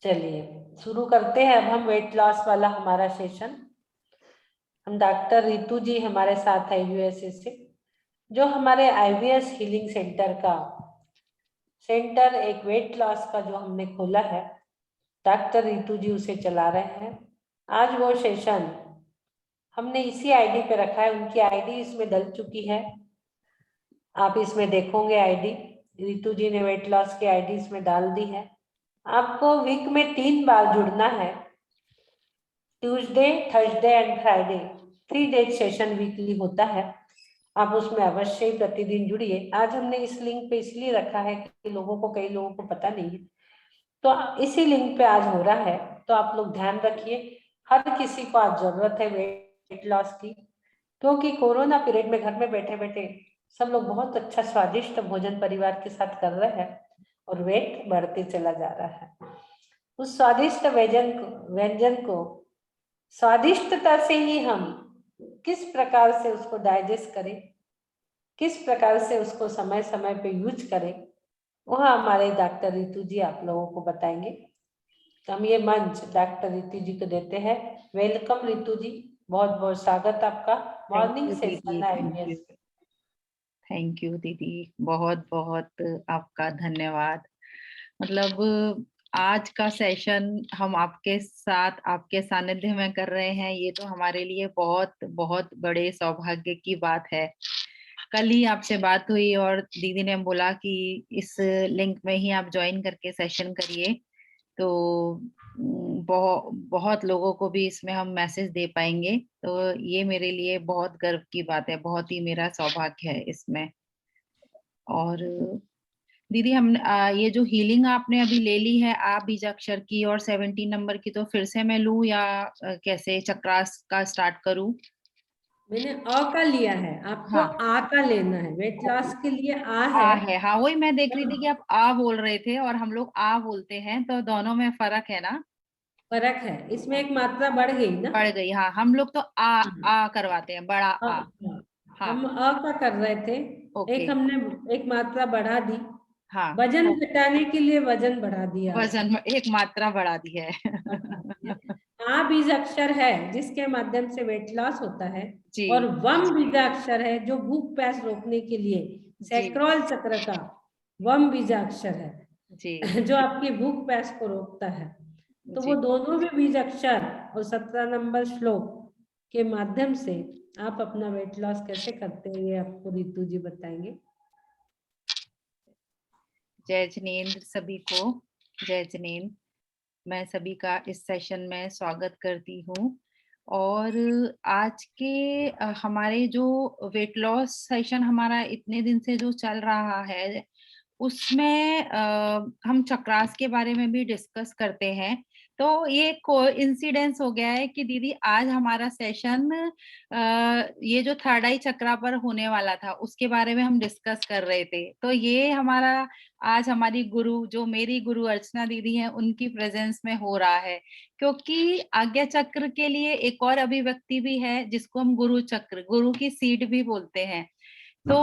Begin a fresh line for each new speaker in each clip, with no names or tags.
चलिए शुरू करते हैं। अब हम वेट लॉस वाला हमारा सेशन। हम डॉक्टर रितु जी हमारे साथ है यूएसए से, जो हमारे आईवीएस हीलिंग सेंटर का एक वेट लॉस का जो हमने खोला है, डॉक्टर रितु जी उसे चला रहे हैं। आज वो सेशन हमने इसी आईडी पे रखा है। उनकी आईडी इसमें डल चुकी है, आप इसमें देखोगे आईडी। रितु जी ने वेट लॉस की आईडी इसमें डाल दी है। आपको वीक में 3 बार जुड़ना है, Tuesday, Thursday and Friday. 3 days session weekly होता है। आप उसमें अवश्य ही प्रतिदिन जुड़िए। आज हमने इस लिंक पे इसलिए रखा है कि कई लोगों को पता नहीं है, तो इसी लिंक पे आज हो रहा है। तो आप लोग ध्यान रखिए, हर किसी को आज जरूरत है वेट लॉस की, क्योंकि कोरोना पीरियड में घर में बैठे बैठे सब लोग बहुत अच्छा स्वादिष्ट भोजन परिवार के साथ कर रहे हैं और वेट बढ़ते चला जा रहा है। उस स्वादिष्ट व्यंजन को स्वादिष्टता से ही हम किस प्रकार से उसको डाइजेस्ट करें, किस प्रकार से उसको समय समय पे यूज करें, वह हमारे डॉक्टर रितु जी आप लोगों को बताएंगे। तो हम ये मंच डॉक्टर रितु जी को देते हैं। वेलकम रितु जी, बहुत बहुत स्वागत आपका मॉर्निंग सेशन आईवीएस पे।
थैंक यू दीदी, बहुत बहुत आपका धन्यवाद। मतलब आज का सेशन हम आपके साथ आपके सानिध्य में कर रहे हैं, ये तो हमारे लिए बहुत बहुत बड़े सौभाग्य की बात है। कल ही आपसे बात हुई और दीदी ने बोला कि इस लिंक में ही आप ज्वाइन करके सेशन करिए, तो बहुत लोगों को भी इसमें हम मैसेज दे पाएंगे। तो ये मेरे लिए बहुत गर्व की बात है, बहुत ही मेरा सौभाग्य है इसमें। और दीदी हम ये जो हीलिंग आपने अभी ले ली है आ बीजाक्षर की और 17 नंबर की, तो फिर से मैं लूं या कैसे चक्रास का स्टार्ट करूं?
मैंने अ का लिया है, आपको
हाँ,
आ का लेना है। वेट लॉस के लिए आ
आ
है।
है। हाँ, वही मैं देख रही थी कि आप आ बोल रहे थे और हम लोग आ बोलते हैं, तो दोनों में फर्क है ना?
फर्क है, इसमें एक मात्रा बढ़ गई ना।
पड़ गई। हाँ, हम लोग तो
हाँ।
आ करवाते हैं, बड़ा आ।
हाँ,
हाँ,
हम अ का कर रहे थे।
ओके।
एक हमने एक मात्रा बढ़ा दी।
हाँ,
वजन घटाने के लिए वजन बढ़ा दिया आपका।
वजन में एक मात्रा बढ़ा दी है।
बढ़ा दिया। आ बीज अक्षर है जिसके माध्यम से वेट लॉस होता है,
जी
और वम बीजाक्षर है जो भूख प्यास रोकने के लिए
जी
सैक्रल चक्र का वम बीजाक्षर
जी
है जो आपकी भूख प्यास को रोकता है। तो वो
जी।
दोनों भी बीज अक्षर और 17 नंबर श्लोक के माध्यम से आप अपना वेट लॉस कैसे करते हैं, ये आपको रितु जी बताएंगे।
जय जिनेंद्र सभी को, जय जिनेंद्र। मैं सभी का इस सेशन में स्वागत करती हूँ। और आज के हमारे जो वेट लॉस सेशन हमारा इतने दिन से जो चल रहा है, उसमें हम चक्रास के बारे में भी डिस्कस करते हैं। तो ये कोइंसिडेंस हो गया है कि दीदी आज हमारा सेशन ये जो थर्ड आई चक्रा पर होने वाला था उसके बारे में हम डिस्कस कर रहे थे। तो ये हमारा आज हमारी गुरु, जो मेरी गुरु अर्चना दीदी हैं, उनकी प्रेजेंस में हो रहा है। क्योंकि आज्ञा चक्र के लिए एक और अभिव्यक्ति भी है जिसको हम गुरु चक्र, गुरु की सीट भी बोलते हैं। तो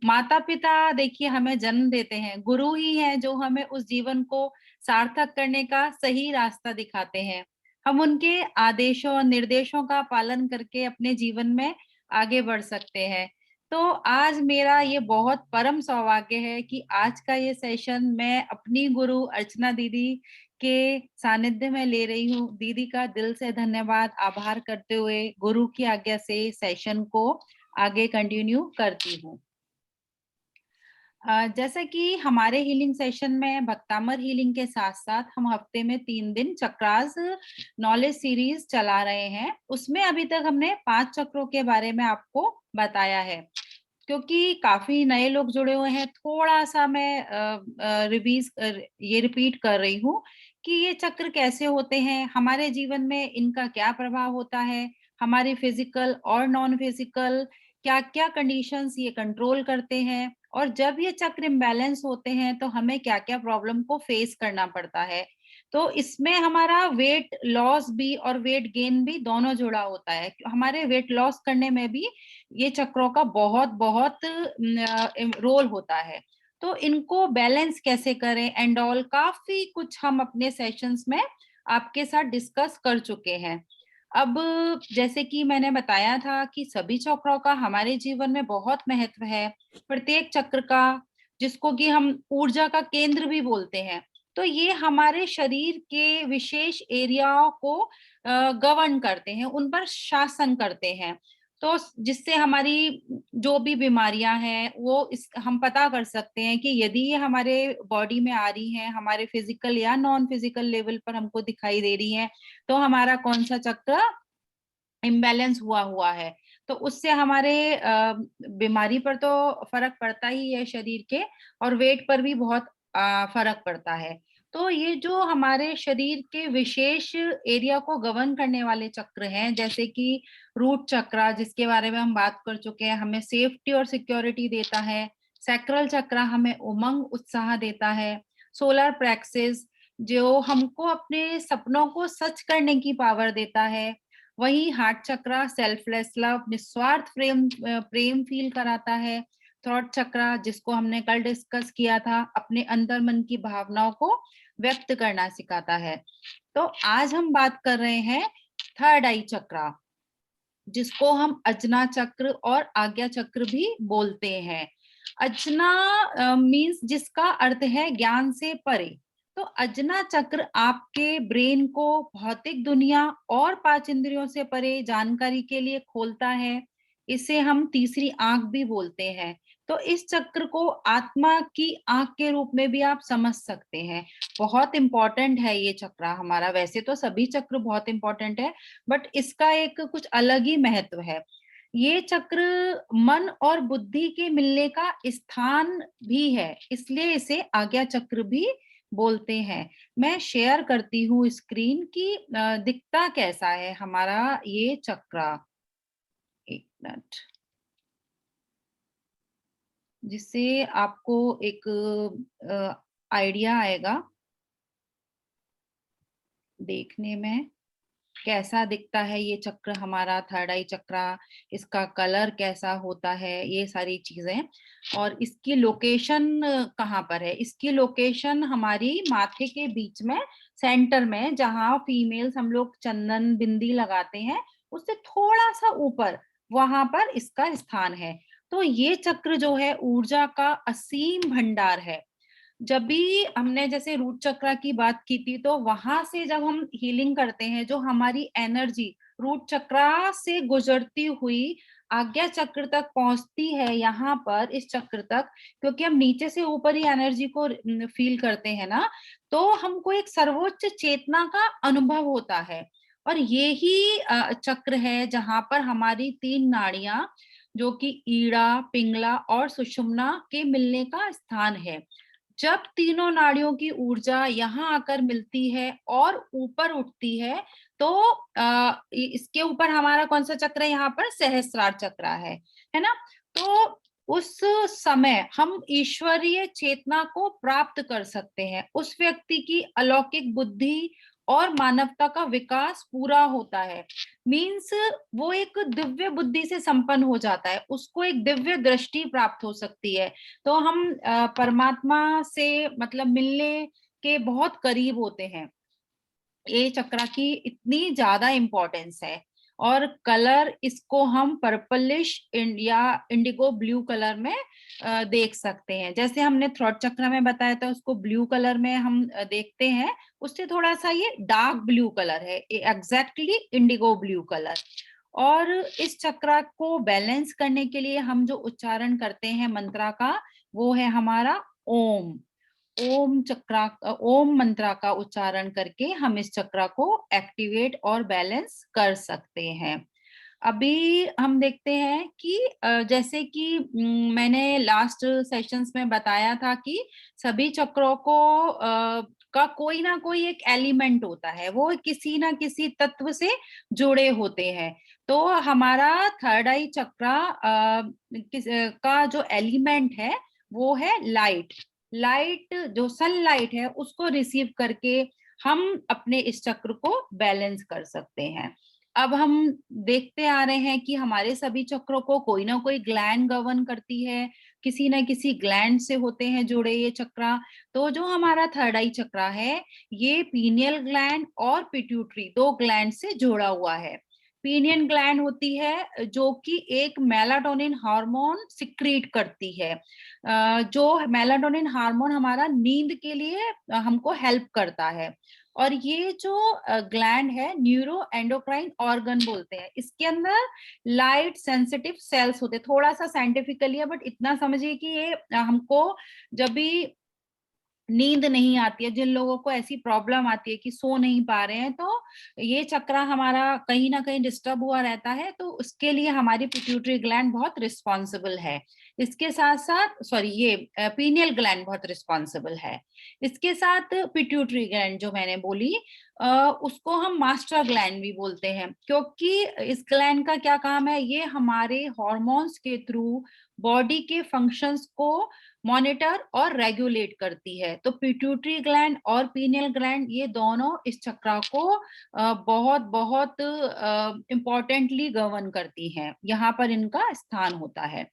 माता पिता देखिए हमें जन्म देते हैं, गुरु ही है जो हमें उस जीवन को सार्थक करने का सही रास्ता दिखाते हैं। हम उनके आदेशों और निर्देशों का पालन करके अपने जीवन में आगे बढ़ सकते हैं। तो आज मेरा ये बहुत परम सौभाग्य है कि आज का ये सेशन मैं अपनी गुरु अर्चना दीदी के सानिध्य में ले रही हूँ। दीदी का दिल से धन्यवाद, आभार करते हुए गुरु की आज्ञा से सेशन को आगे कंटिन्यू करती हूँ। जैसा कि हमारे हीलिंग सेशन में भक्तामर हीलिंग के साथ साथ हम हफ्ते में 3 दिन चक्रास नॉलेज सीरीज चला रहे हैं। उसमें अभी तक हमने 5 चक्रों के बारे में आपको बताया है। क्योंकि काफी नए लोग जुड़े हुए हैं, थोड़ा सा मैं ये रिपीट कर रही हूँ कि ये चक्र कैसे होते हैं, हमारे जीवन में इनका क्या प्रभाव होता है, हमारी फिजिकल और नॉन फिजिकल क्या क्या कंडीशंस ये कंट्रोल करते हैं, और जब ये चक्र इम्बैलेंस होते हैं तो हमें क्या क्या प्रॉब्लम को फेस करना पड़ता है। तो इसमें हमारा वेट लॉस भी और वेट गेन भी दोनों जुड़ा होता है। हमारे वेट लॉस करने में भी ये चक्रों का बहुत बहुत रोल होता है। तो इनको बैलेंस कैसे करें एंड ऑल, काफी कुछ हम अपने सेशंस में आपके साथ डिस्कस कर चुके हैं। अब जैसे कि मैंने बताया था कि सभी चक्रों का हमारे जीवन में बहुत महत्व है, प्रत्येक चक्र का, जिसको कि हम ऊर्जा का केंद्र भी बोलते हैं। तो ये हमारे शरीर के विशेष एरियाओं को गवर्न करते हैं, उन पर शासन करते हैं। तो जिससे हमारी जो भी बीमारियां हैं वो इस हम पता कर सकते हैं कि यदि ये हमारे बॉडी में आ रही हैं, हमारे फिजिकल या नॉन फिजिकल लेवल पर हमको दिखाई दे रही हैं, तो हमारा कौन सा चक्र इम्बैलेंस हुआ हुआ है। तो उससे हमारे बीमारी पर तो फर्क पड़ता ही है शरीर के, और वेट पर भी बहुत फर्क पड़ता है। तो ये जो हमारे शरीर के विशेष एरिया को गवर्न करने वाले चक्र हैं, जैसे कि रूट चक्र, जिसके बारे में हम बात कर चुके हैं, हमें सेफ्टी और सिक्योरिटी देता है। सैक्रल चक्र हमें उमंग उत्साह देता है। सोलर प्लेक्सस जो हमको अपने सपनों को सच करने की पावर देता है। वही हार्ट चक्र सेल्फलेस लव, निस्वार्थ प्रेम फील कराता है। थॉट चक्र, जिसको हमने कल डिस्कस किया था, अपने अंदर मन की भावनाओं को व्यक्त करना सिखाता है। तो आज हम बात कर रहे हैं थर्ड आई चक्र, जिसको हम अजना चक्र और आज्ञा चक्र भी बोलते हैं। अजना मीन्स जिसका अर्थ है ज्ञान से परे। तो अजना चक्र आपके ब्रेन को भौतिक दुनिया और पांच इंद्रियों से परे जानकारी के लिए खोलता है। इसे हम तीसरी आंख भी बोलते हैं। तो इस चक्र को आत्मा की आंख के रूप में भी आप समझ सकते हैं। बहुत इंपॉर्टेंट है ये चक्र हमारा। वैसे तो सभी चक्र बहुत इंपॉर्टेंट है, बट इसका एक कुछ अलग ही महत्व है। ये चक्र मन और बुद्धि के मिलने का स्थान भी है, इसलिए इसे आज्ञा चक्र भी बोलते हैं। मैं शेयर करती हूँ स्क्रीन की, दिखता कैसा है हमारा ये चक्र। एक मिनट, जिससे आपको एक आइडिया आएगा देखने में कैसा दिखता है ये चक्र हमारा, थर्ड आई चक्र, इसका कलर कैसा होता है, ये सारी चीजें। और इसकी लोकेशन कहाँ पर है? इसकी लोकेशन हमारी माथे के बीच में, सेंटर में, जहाँ फीमेल्स हम लोग चंदन बिंदी लगाते हैं, उससे थोड़ा सा ऊपर, वहां पर इसका स्थान है। तो ये चक्र जो है ऊर्जा का असीम भंडार है। जब भी हमने जैसे रूट चक्र की बात की थी, तो वहां से जब हम हीलिंग करते हैं, जो हमारी एनर्जी रूट चक्र से गुजरती हुई आज्ञा चक्र तक पहुंचती है, यहाँ पर इस चक्र तक, क्योंकि हम नीचे से ऊपर ही एनर्जी को फील करते हैं ना, तो हमको एक सर्वोच्च चेतना का अनुभव होता है। और ये ही चक्र है जहां पर हमारी तीन नाड़ियां, जो कि ईड़ा, पिंगला और सुषुम्ना के मिलने का स्थान है। जब तीनों नाड़ियों की ऊर्जा यहाँ आकर मिलती है और ऊपर उठती है, तो इसके ऊपर हमारा कौन सा चक्र है? यहाँ पर सहस्त्रार चक्र है ना? तो उस समय हम ईश्वरीय चेतना को प्राप्त कर सकते हैं। उस व्यक्ति की अलौकिक बुद्धि और मानवता का विकास पूरा होता है। मीन्स वो एक दिव्य बुद्धि से संपन्न हो जाता है, उसको एक दिव्य दृष्टि प्राप्त हो सकती है। तो हम परमात्मा से मतलब मिलने के बहुत करीब होते हैं। ये चक्र की इतनी ज्यादा इम्पोर्टेंस है। और कलर, इसको हम पर्पलिश या इंडिगो ब्लू कलर में देख सकते हैं। जैसे हमने थ्रोट चक्र में बताया था, उसको ब्लू कलर में हम देखते हैं, उससे थोड़ा सा ये डार्क ब्लू कलर है, एग्जैक्टली इंडिगो ब्लू कलर। और इस चक्र को बैलेंस करने के लिए हम जो उच्चारण करते हैं मंत्रा का, वो है हमारा ओम। ओम मंत्रा का उच्चारण करके हम इस चक्र को एक्टिवेट और बैलेंस कर सकते हैं। अभी हम देखते हैं कि जैसे कि मैंने लास्ट सेशंस में बताया था कि सभी चक्रों को का कोई ना कोई एक एलिमेंट होता है, वो किसी ना किसी तत्व से जुड़े होते हैं। तो हमारा थर्ड आई चक्र का जो एलिमेंट है वो है लाइट। लाइट जो सनलाइट है, उसको रिसीव करके हम अपने इस चक्र को बैलेंस कर सकते हैं। अब हम देखते आ रहे हैं कि हमारे सभी चक्रों को कोई ना कोई ग्लैंड गवर्न करती है। किसी ना किसी ग्लैंड से होते हैं जुड़े ये चक्रा। तो जो हमारा थर्ड आई चक्रा है ये पीनियल ग्लैंड और पिट्यूटरी दो ग्लैंड से जुड़ा हुआ है। पीनियल ग्लैंड होती है जो कि एक मेलाटोनिन हार्मोन सिक्रीट करती है। जो मेलाटोनिन हार्मोन हमारा नींद के लिए हमको हेल्प करता है। और ये जो ग्लैंड है न्यूरो एंडोक्राइन ऑर्गन बोलते हैं। इसके अंदर लाइट सेंसिटिव सेल्स होते हैं। थोड़ा सा साइंटिफिकली है बट इतना समझिए कि ये हमको जब भी नींद नहीं आती है, जिन लोगों को ऐसी प्रॉब्लम आती है कि सो नहीं पा रहे हैं, तो ये चक्रा हमारा कहीं ना कहीं डिस्टर्ब हुआ रहता है, तो उसके लिए हमारी पिट्यूटरी ग्लैंड बहुत रिस्पॉन्सिबल है। इसके साथ साथ सॉरी ये पीनियल ग्लैंड बहुत रिस्पॉन्सिबल है। इसके साथ पिट्यूटरी ग्लैंड जो मैंने बोली उसको हम मास्टर ग्लैंड भी बोलते हैं, क्योंकि इस ग्लैंड का क्या काम है, ये हमारे हॉर्मोन्स के थ्रू बॉडी के फंक्शंस को मॉनिटर और रेगुलेट करती है। तो पिट्यूटरी ग्लैंड और पीनियल ग्लैंड ये दोनों इस चक्रा को बहुत बहुत इम्पोर्टेंटली गवर्न करती हैं। यहाँ पर इनका स्थान होता है।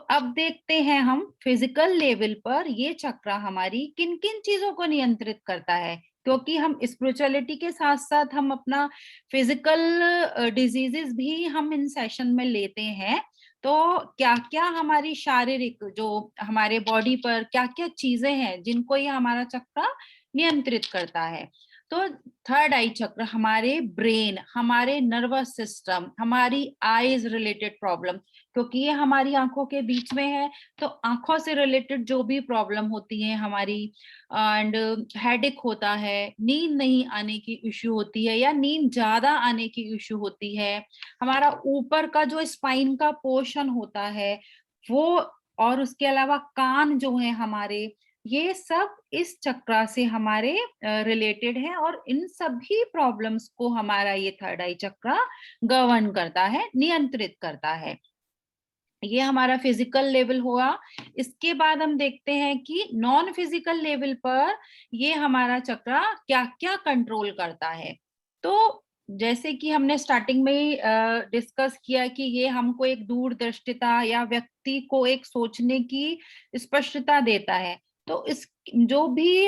अब देखते हैं हम फिजिकल लेवल पर ये चक्रा हमारी किन किन चीजों को नियंत्रित करता है, क्योंकि हम स्पिरिचुअलिटी के साथ साथ हम अपना फिजिकल डिजीजेस भी हम इन सेशन में लेते हैं। तो क्या क्या हमारी शारीरिक जो हमारे बॉडी पर क्या क्या चीजें हैं जिनको ये हमारा चक्र नियंत्रित करता है। तो थर्ड आई चक्र हमारे ब्रेन, हमारे नर्वस सिस्टम, हमारी आईज रिलेटेड प्रॉब्लम, क्योंकि ये हमारी आंखों के बीच में है, तो आंखों से रिलेटेड जो भी प्रॉब्लम होती है हमारी, एंड हेडेक होता है, नींद नहीं आने की इश्यू होती है या नींद ज्यादा आने की इश्यू होती है, हमारा ऊपर का जो स्पाइन का पोर्शन होता है वो, और उसके अलावा कान जो है हमारे, ये सब इस चक्रा से हमारे रिलेटेड है, और इन सभी प्रॉब्लम्स को हमारा ये थर्ड आई चक्रा गवर्न करता है, नियंत्रित करता है। ये हमारा फिजिकल लेवल हुआ। इसके बाद हम देखते हैं कि नॉन फिजिकल लेवल पर ये हमारा चक्रा क्या क्या कंट्रोल करता है। तो जैसे कि हमने स्टार्टिंग में ही डिस्कस किया कि ये हमको एक दूरदृष्टिता या व्यक्ति को एक सोचने की स्पष्टता देता है। तो इस जो भी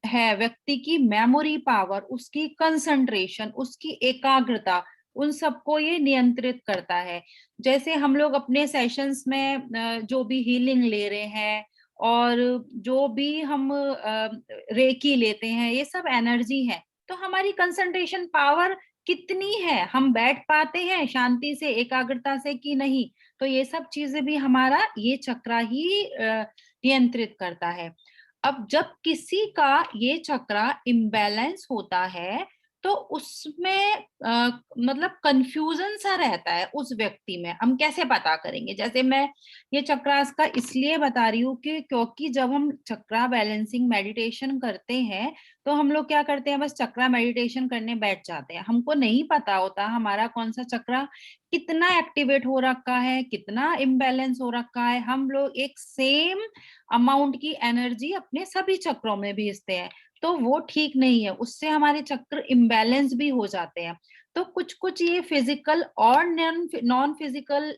है व्यक्ति की मेमोरी पावर, उसकी कंसंट्रेशन, उसकी एकाग्रता, उन सबको ये नियंत्रित करता है। जैसे हम लोग अपने सेशंस में जो भी हीलिंग ले रहे हैं और जो भी हम रेकी लेते हैं, ये सब एनर्जी है। तो हमारी कंसंट्रेशन पावर कितनी है, हम बैठ पाते हैं शांति से एकाग्रता से कि नहीं, तो ये सब चीजें भी हमारा ये चक्रा ही नियंत्रित करता है। अब जब किसी का ये चक्रा इम्बैलेंस होता है तो उसमें मतलब कंफ्यूजन सा रहता है उस व्यक्ति में। हम कैसे पता करेंगे, जैसे मैं ये चक्रास का इसलिए बता रही हूँ कि क्योंकि जब हम चक्रा बैलेंसिंग मेडिटेशन करते हैं तो हम लोग क्या करते हैं, बस चक्रा मेडिटेशन करने बैठ जाते हैं, हमको नहीं पता होता हमारा कौन सा चक्रा कितना एक्टिवेट हो रखा है, कितना इम्बैलेंस हो रखा है। हम लोग एक सेम अमाउंट की एनर्जी अपने सभी चक्रों में भेजते हैं, तो वो ठीक नहीं है, उससे हमारे चक्र इम्बैलेंस भी हो जाते हैं। तो कुछ कुछ ये फिजिकल और नॉन फिजिकल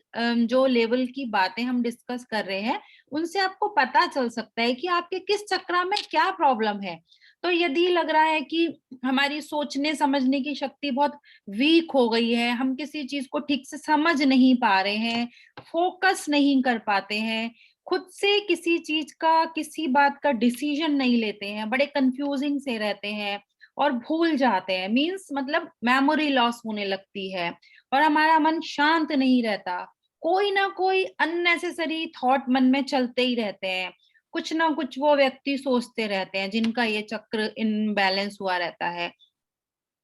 जो लेवल की बातें हम डिस्कस कर रहे हैं, उनसे आपको पता चल सकता है कि आपके किस चक्र में क्या प्रॉब्लम है। तो यदि लग रहा है कि हमारी सोचने समझने की शक्ति बहुत वीक हो गई है, हम किसी चीज को ठीक से समझ नहीं पा रहे हैं, फोकस नहीं कर पाते हैं, खुद से किसी चीज का किसी बात का डिसीजन नहीं लेते हैं, बड़े कंफ्यूजिंग से रहते हैं और भूल जाते हैं, मींस मतलब मेमोरी लॉस होने लगती है और हमारा मन शांत नहीं रहता, कोई ना कोई अननेसेसरी थॉट मन में चलते ही रहते हैं, कुछ ना कुछ वो व्यक्ति सोचते रहते हैं जिनका ये चक्र इनबैलेंस हुआ रहता है।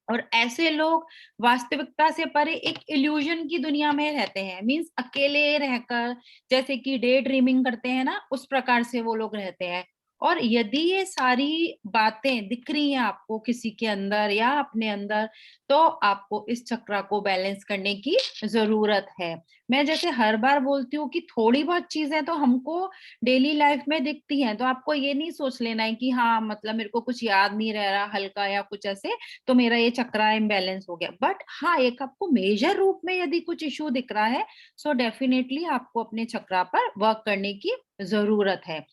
और ऐसे लोग वास्तविकता से परे एक इल्यूजन की दुनिया में रहते हैं, मींस अकेले रहकर जैसे कि डे ड्रीमिंग करते हैं ना, उस प्रकार से वो लोग रहते हैं। और यदि ये सारी बातें दिख रही हैं आपको किसी के अंदर या अपने अंदर, तो आपको इस चक्र को बैलेंस करने की जरूरत है। मैं जैसे हर बार बोलती हूँ कि थोड़ी बहुत चीजें तो हमको डेली लाइफ में दिखती हैं, तो आपको ये नहीं सोच लेना है कि हाँ मतलब मेरे को कुछ याद नहीं रह रहा हल्का या कुछ ऐसे, तो मेरा ये चक्र इम्बैलेंस हो गया। बट हाँ, एक आपको मेजर रूप में यदि कुछ इश्यू दिख रहा है, सो डेफिनेटली आपको अपने चक्र पर वर्क करने की जरूरत है।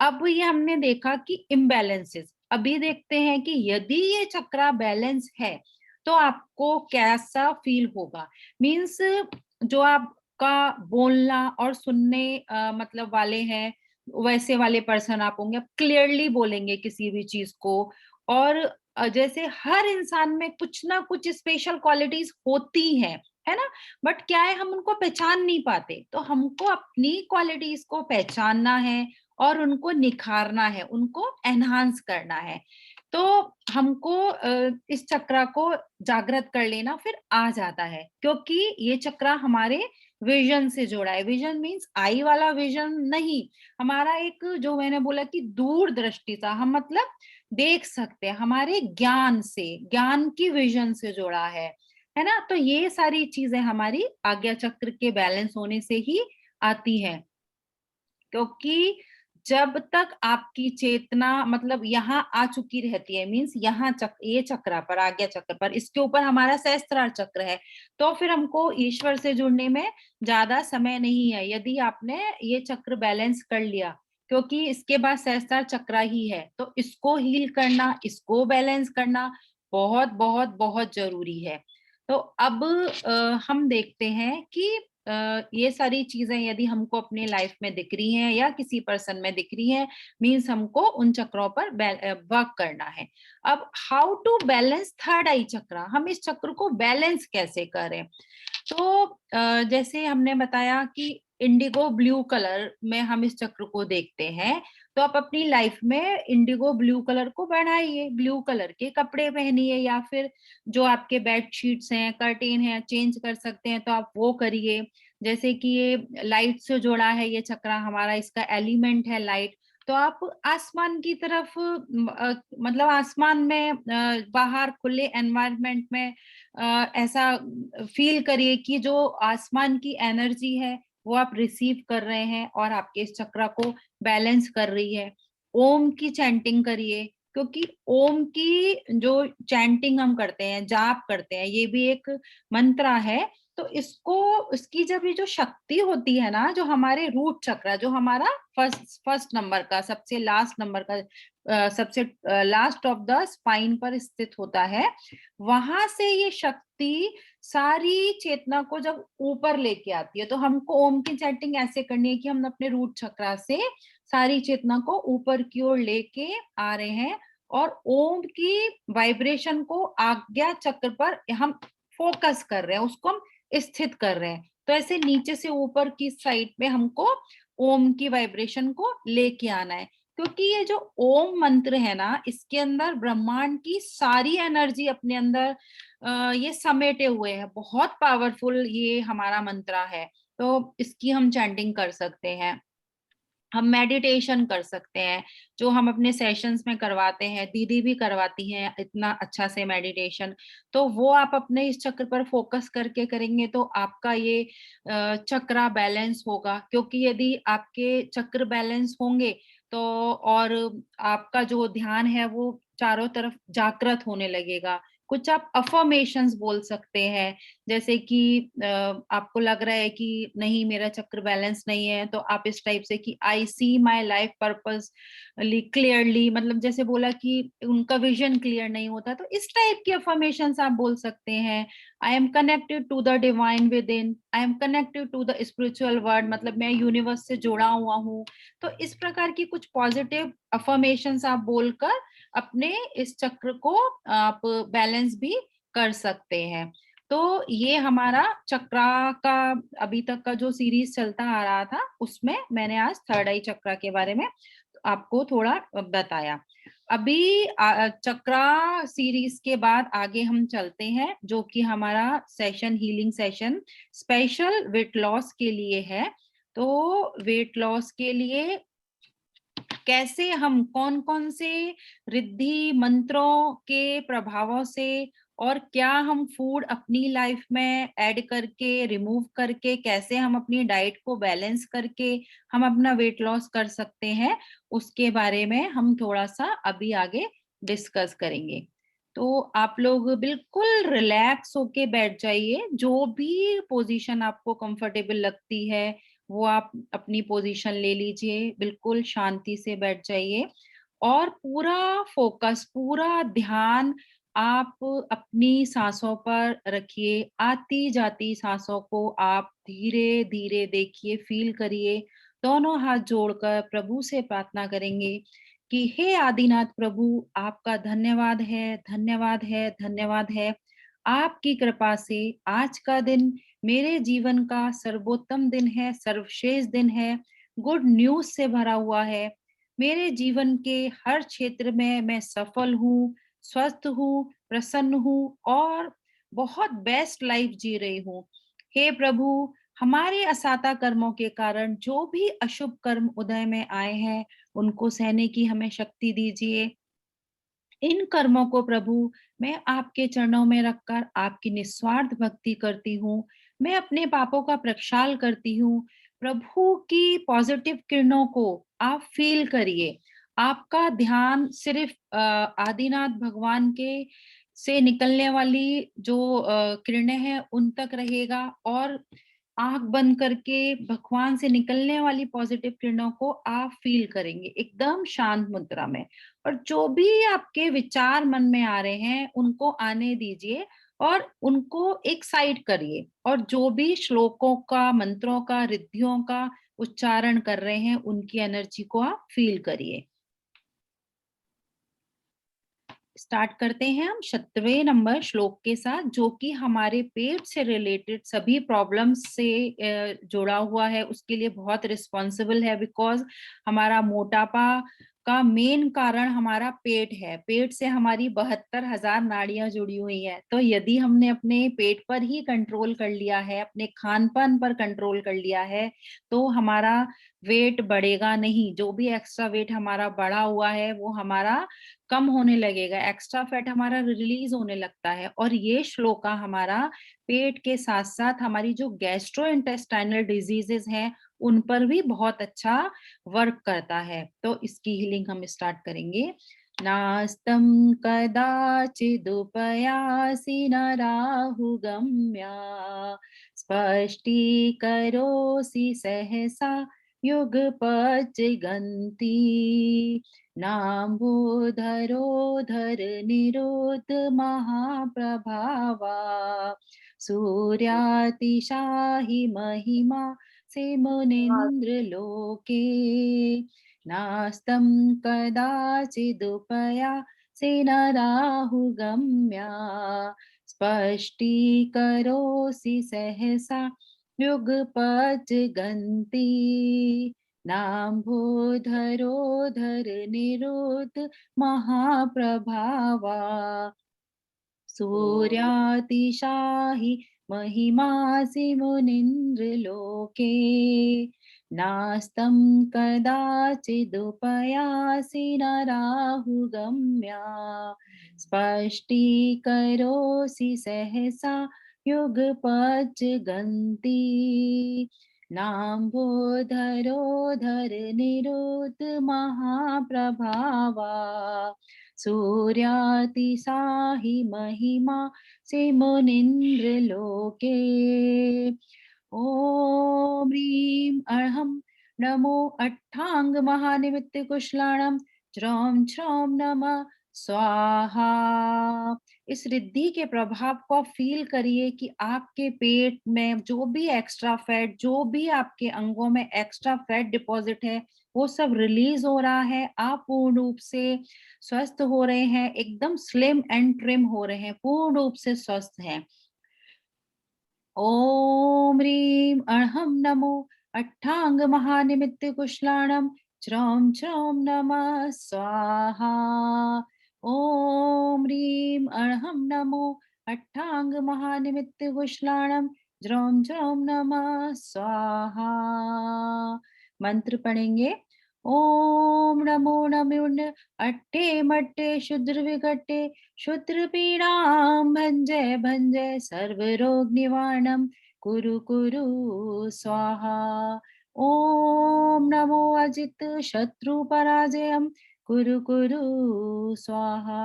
अब ये हमने देखा कि इम्बैलेंसेस, अभी देखते हैं कि यदि ये चक्र बैलेंस है तो आपको कैसा फील होगा। मीन्स जो आपका बोलना और सुनने मतलब वाले हैं, वैसे वाले पर्सन आप होंगे, आप क्लियरली बोलेंगे किसी भी चीज को। और जैसे हर इंसान में कुछ ना कुछ स्पेशल क्वालिटीज होती हैं, है ना। बट क्या है, हम उनको पहचान नहीं पाते, तो हमको अपनी क्वालिटीज को पहचानना है और उनको निखारना है, उनको एनहांस करना है। तो हमको इस चक्र को जागृत कर लेना फिर आ जाता है, क्योंकि ये चक्र हमारे विजन से जुड़ा है। विजन मीन्स आई वाला विजन नहीं, हमारा एक जो मैंने बोला कि दूरदृष्टि था, हम मतलब देख सकते हैं, हमारे ज्ञान से, ज्ञान की विजन से जुड़ा है ना। तो ये सारी चीजें हमारी आज्ञा चक्र के बैलेंस होने से ही आती है, क्योंकि जब तक आपकी चेतना मतलब यहाँ आ चुकी रहती है, मीन्स यहाँ ये चक्र पर, आज्ञा चक्र पर, इसके ऊपर हमारा सहस्त्रार चक्र है, तो फिर हमको ईश्वर से जुड़ने में ज्यादा समय नहीं है यदि आपने ये चक्र बैलेंस कर लिया। क्योंकि इसके बाद सहस्त्रार चक्र ही है, तो इसको हील करना, इसको बैलेंस करना बहुत बहुत बहुत जरूरी है। तो अब हम देखते हैं कि ये सारी चीजें यदि हमको अपने लाइफ में दिख रही हैं या किसी पर्सन में दिख रही हैं, मीन्स हमको उन चक्रों पर वर्क करना है। अब हाउ टू बैलेंस थर्ड आई चक्र, हम इस चक्र को बैलेंस कैसे करें। तो जैसे हमने बताया कि इंडिगो ब्लू कलर में हम इस चक्र को देखते हैं, तो आप अपनी लाइफ में इंडिगो ब्लू कलर को बढ़ाइए, ब्लू कलर के कपड़े पहनिए, या फिर जो आपके बेड शीट्स हैं, कर्टेन हैं, चेंज कर सकते हैं तो आप वो करिए। जैसे कि ये लाइट से जुड़ा है ये चक्र हमारा, इसका एलिमेंट है लाइट, तो आप आसमान की तरफ मतलब आसमान में बाहर खुले एनवायरनमेंट में ऐसा फील करिए कि जो आसमान की एनर्जी है वो आप रिसीव कर रहे हैं और आपके इस चक्र को बैलेंस कर रही है। ओम की चैंटिंग करिए, क्योंकि ओम की जो चैंटिंग हम करते हैं, जाप करते हैं, ये भी एक मंत्र है। तो इसको, इसकी जब ये जो शक्ति होती है ना, जो हमारे रूट चक्र, जो हमारा फर्स्ट नंबर का, सबसे लास्ट नंबर का, सबसे लास्ट ऑफ द स्पाइन पर स्थित होता है, वहां से ये शक्ति सारी चेतना को जब ऊपर लेके आती है, तो हमको ओम की चैंटिंग ऐसे करनी है कि हम अपने रूट चक्र से सारी चेतना को ऊपर की ओर लेके आ रहे हैं और ओम की वाइब्रेशन को आज्ञा चक्र पर हम फोकस कर रहे हैं, उसको हम स्थित कर रहे हैं। तो ऐसे नीचे से ऊपर की साइड में हमको ओम की वाइब्रेशन को लेके आना है, क्योंकि ये जो ओम मंत्र है ना, इसके अंदर ब्रह्मांड की सारी एनर्जी अपने अंदर ये समेटे हुए है। बहुत पावरफुल ये हमारा मंत्र है, तो इसकी हम चैंटिंग कर सकते हैं, हम मेडिटेशन कर सकते हैं, जो हम अपने सेशंस में करवाते हैं, दीदी भी करवाती हैं इतना अच्छा से मेडिटेशन। तो वो आप अपने इस चक्र पर फोकस करके करेंगे तो आपका ये चक्र बैलेंस होगा, क्योंकि यदि आपके चक्र बैलेंस होंगे तो और आपका जो ध्यान है वो चारों तरफ जागृत होने लगेगा। कुछ आप अफर्मेशंस बोल सकते हैं, जैसे कि आपको लग रहा है कि नहीं मेरा चक्र बैलेंस नहीं है, तो आप इस टाइप से कि आई सी माई लाइफ पर्पस क्लियरली, मतलब जैसे बोला कि उनका विजन क्लियर नहीं होता, तो इस टाइप की अफर्मेशंस आप बोल सकते हैं। I am connected to the divine within, I am connected to the spiritual world, मतलब मैं यूनिवर्स से जुड़ा हुआ हूँ। तो इस प्रकार की कुछ पॉजिटिव अफर्मेशंस आप बोलकर अपने इस चक्र को आप बैलेंस भी कर सकते हैं। तो ये हमारा चक्रा का अभी तक का जो सीरीज चलता आ रहा था, उसमें मैंने आज थर्ड आई चक्रा के बारे में आपको थोड़ा बताया। अभी चक्रा सीरीज के बाद आगे हम चलते हैं, जो कि हमारा session, healing session special weight loss के लिए है। तो वेट लॉस के लिए कैसे हम कौन कौन से रिद्धि मंत्रों के प्रभावों से और क्या हम फूड अपनी लाइफ में ऐड करके रिमूव करके कैसे हम अपनी डाइट को बैलेंस करके हम अपना वेट लॉस कर सकते हैं, उसके बारे में हम थोड़ा सा अभी आगे डिस्कस करेंगे। तो आप लोग बिल्कुल रिलैक्स होके बैठ जाइए, जो भी पोजीशन आपको कंफर्टेबल लगती है वो आप अपनी पोजीशन ले लीजिए, बिल्कुल शांति से बैठ जाइए और पूरा फोकस, पूरा ध्यान आप अपनी सांसों पर रखिए। आती जाती सांसों को आप धीरे धीरे देखिए, फील करिए। दोनों हाथ जोड़कर प्रभु से प्रार्थना करेंगे कि हे आदिनाथ प्रभु, आपका धन्यवाद है, धन्यवाद है, धन्यवाद है। आपकी कृपा से आज का दिन मेरे जीवन का सर्वोत्तम दिन है, सर्वश्रेष्ठ दिन है, गुड न्यूज से भरा हुआ है। मेरे जीवन के हर क्षेत्र में मैं सफल हूँ, स्वस्थ हूँ, प्रसन्न हूँ और बहुत बेस्ट लाइफ जी रही हूँ। हे प्रभु, हमारे असाता कर्मों के कारण जो भी अशुभ कर्म उदय में आए हैं, उनको सहने की हमें शक्ति दीजिए। इन कर्मों को प्रभु मैं आपके चरणों में रखकर आपकी निस्वार्थ भक्ति करती हूँ। मैं अपने पापों का प्रक्षाल करती हूँ। प्रभु की पॉजिटिव किरणों को आप फील करिए। आपका ध्यान सिर्फ आदिनाथ भगवान के से निकलने वाली जो किरणें हैं उन तक रहेगा और आंख बंद करके भगवान से निकलने वाली पॉजिटिव किरणों को आप फील करेंगे एकदम शांत मुद्रा में। और जो भी आपके विचार मन में आ रहे हैं उनको आने दीजिए और उनको एक साइड करिए और जो भी श्लोकों का, मंत्रों का, रिद्धियों का उच्चारण कर रहे हैं उनकी एनर्जी को आप फील करिए। स्टार्ट करते हैं हम 70वें नंबर श्लोक के साथ, जो कि हमारे पेट से रिलेटेड सभी प्रॉब्लम्स से जुड़ा हुआ है। उसके लिए बहुत रिस्पॉन्सिबल है, बिकॉज हमारा मोटापा का मेन कारण हमारा पेट है। पेट से हमारी 72,000 नाड़ियां जुड़ी हुई हैं। तो यदि हमने अपने पेट पर ही कंट्रोल कर लिया है, अपने खान पान पर कंट्रोल कर लिया है, तो हमारा वेट बढ़ेगा नहीं। जो भी एक्स्ट्रा वेट हमारा बढ़ा हुआ है वो हमारा कम होने लगेगा, एक्स्ट्रा फैट हमारा रिलीज होने लगता है। और ये श्लोका हमारा पेट के साथ साथ हमारी जो गैस्ट्रो इंटेस्टाइनल डिजीजेस हैं उन पर भी बहुत अच्छा वर्क करता है। तो इसकी हीलिंग हम स्टार्ट करेंगे। नास्तं कदाचिदुपयासि न राहुगम्या स्पष्टीकरोसि सहसा युगपज्जिगन्ति नाम्बोधरोधर निरोध महाप्रभावा सूर्यातिशाहि महिमा से मुनीन्द्र लोके नास्तं कदाचिदुपया से न राहुगम्या स्पष्टीकरोसि सहसा युगपज्जिगन्ति नाम्भोधरोधर निरोध महाप्रभावा सूर्यातिशाहि महिमासि मुनीन्द्रलोके नास्तं कदाचिदुपयासि न राहुगम्या स्पष्टीकरोसि सहसा युगपज्जिगन्ति नाम्भोधरोधर निरोध महाप्रभावा सूर्यातिशाहि महिमा से मुनीन्द्रलोके ॐ ह्रीं अर्हं नमो अट्टांग महानिमित्त कुशलाणं ज्रौं छ्रौं नमः स्वाहा। इस रिद्धि के प्रभाव को फील करिए कि आपके पेट में जो भी एक्स्ट्रा फैट, जो भी आपके अंगों में एक्स्ट्रा फैट डिपॉजिट है, वो सब रिलीज हो रहा है। आप पूर्ण रूप से स्वस्थ हो रहे हैं, एकदम स्लिम एंड ट्रिम हो रहे हैं, पूर्ण रूप से स्वस्थ हैं। ॐ ह्रीं अर्हं नमो अट्टांग महानिमित्त कुशलाणं ज्रौं छ्रौं नमः स्वाहा। ॐ ह्रीं अर्हं नमो अट्टांग महानिमित्त कुशलाणं ज्रौं छ्रौं नमः स्वाहा। मंत्र पढ़ेंगे। ॐ नमो नम्युन् अट्टे मट्टे शुद्र विकटे शुद्र पीडां भञ्जय भञ्जय सर्वरोग निवारणं कुरु कुरु स्वाहा। ओम नमो अजित शत्रु पराजयं कुरु कुरु स्वाहा।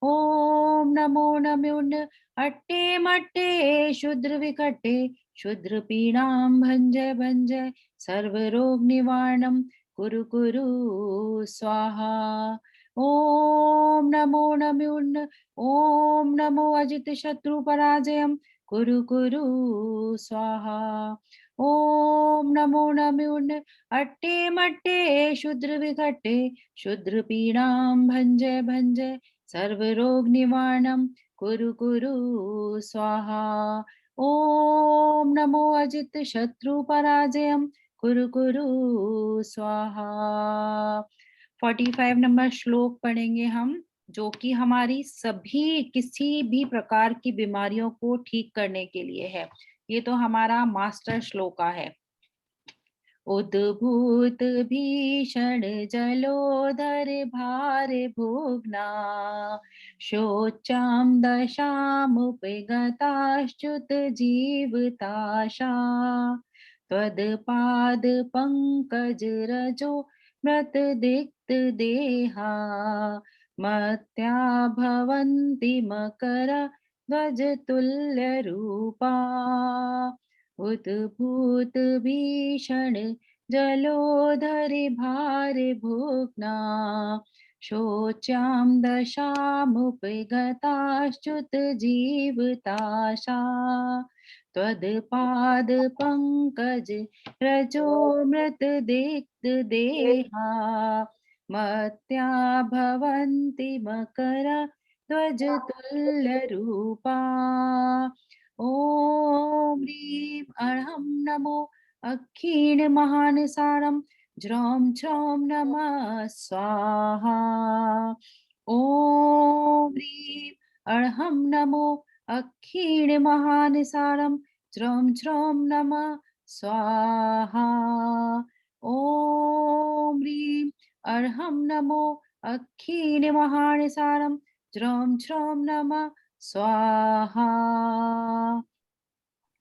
ओम नमो नम्युन् अट्टे मट्टे शुद्र विकटे शुद्र पीडां भञ्जय भञ्जय सर्वरोग निवारणं कुरु कुरु स्वाहा। ओम नमो नम्युन् ओम नमो अजित शत्रु पराजयं कुरु कुरु स्वाहा। ओम नमो नम्युन् अट्टे मट्टे शुद्र विकटे शुद्र पीडां भञ्जय भञ्जय सर्वरोग निवारणं कुरु कुरु स्वाहा। ओम नमो अजित शत्रु पराजयं कुरु कुरु स्वाहा। 45 नंबर श्लोक पढ़ेंगे हम, जो कि हमारी सभी किसी भी प्रकार की बीमारियों को ठीक करने के लिए है। ये तो हमारा मास्टर श्लोका है। उद्भूत भीषण जलोदर भार भोगना शोचां दशामुपगताश्च्युत जीवताशा त्वदपाद पंकज रजो मृत दिक्त देहा मत्या भवन्ति मकर ध्वज तुल्य रूपा उद्भूत भीषण जलोधरि भार भोगना शोच्यां दशामुपगताश्च्युत जीवताशा त्वदपाद पंकज रजो मृत दिक्त देहा मत्या भवन्ति मकर ध्वज तुल्य रूपा। ओम ह्रीं अर्हं नमो अक्षीण महानसारं ज्रौं छ्रौं नमः स्वाहा। ओम ह्रीं अर्हं नमो अक्षीण महानसारं ज्रौं छ्रौं नमः स्वाहा। ओम ह्रीं अर्हं नमो अक्षीण महानसारं ज्रौं छ्रौं नमः स्वाहा।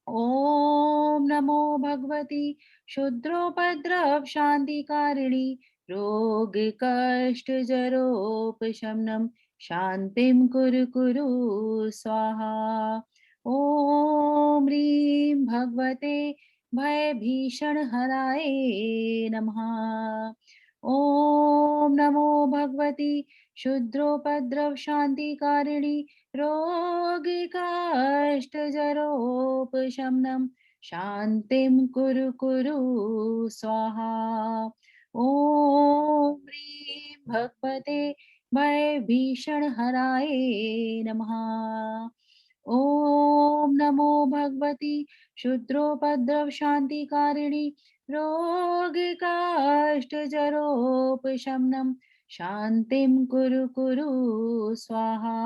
ओम नमो भगवती शुद्रोपद्रव शांतिकारिणी रोग कष्ट जरोपशमनं शांतिं कुरु कुरु स्वाहा। ओम ह्रीं भगवते भय भीषण हराय नमः। ओम नमो भगवती शुद्रोपद्रव शांतिकारिणी रोग कष्ट जरोपशमनं शांतिं कुरु कुरु स्वाहा। ओम ह्रीं भगवते भय भीषण हराय नमः। ओम नमो भगवती शुद्रोपद्रव शांतिकारिणी रोग कष्ट जरोपशमनं शांतिं कुरु कुरु स्वाहा।